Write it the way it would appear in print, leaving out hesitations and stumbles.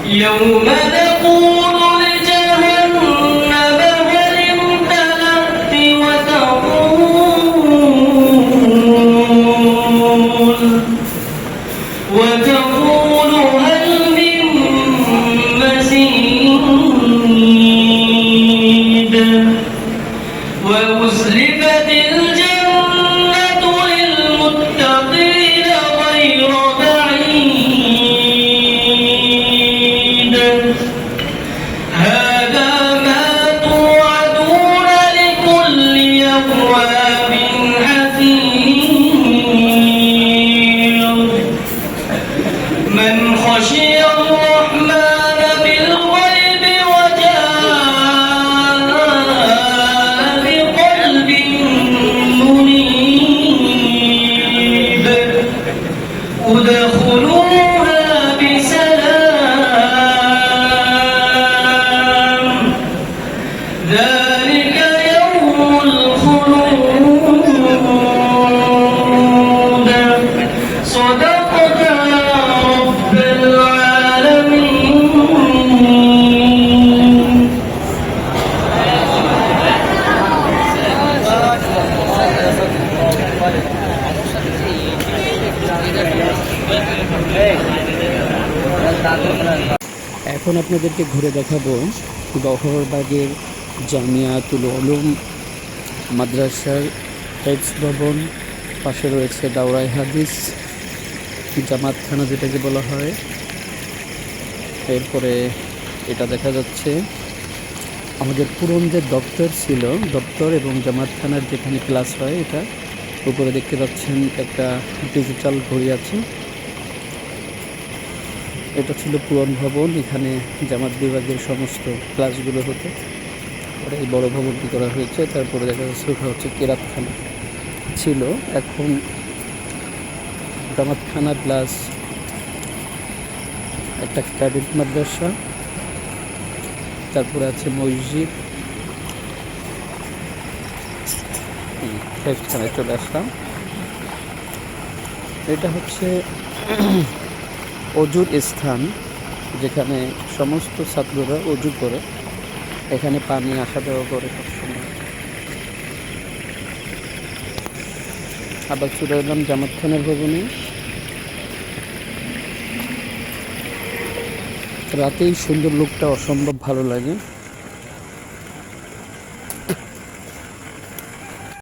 يوم نقول لجهنم هل امتلأت وتقول هل من مزيد وأزلفت الجنة للمتقين غير بعيد هذا ما توعدون لكل أواب حفيظ من خشي الرحمن بالغيب وجاء بقلب منيب ادخلوها بسلام ذلك يوم الخلود صدقت يا رب العالمين এখন আপনাদেরকে ঘুরে দেখাবো বহরবাগের জামিয়াতুল উলুম মাদ্রাসার হেফজ ভবন, পাশে রয়েছে দাওরায়ে হাদিস জামাতখানা যেটাকে বলা হয়। এরপরে এটা দেখা যাচ্ছে আমাদের পুরন যে দপ্তর ছিল, দপ্তর এবং জামাতখানার যেখানে ক্লাস হয়, এটা উপরে দেখতে পাচ্ছেন একটা ডিজিটাল ঘড়ি আছে। এটা ছিল পুরন ভবন, এখানে জামাত বিভাগের সমস্ত ক্লাসগুলো হতো। পরে এই বড় ভবনটি করা হয়েছে। তারপরে দেখা যাচ্ছে ওটা হচ্ছে কেরাতখানা ছিল, এখন জামাতখানা প্লাস একটা ক্যাডেট মাদ্রাসা, তারপরে আছে মসজিদ। হেফজখানায় চলে আসলাম। এটা হচ্ছে অজুর স্থান, যেখানে সমস্ত ছাত্ররা অজু করে, এখানে পানি আসা যাওয়া করে সবসময়। আবার চলে এলাম জামাতখানার ভবনে। রাতেই সুন্দর লুকটা অসম্ভব ভালো লাগে।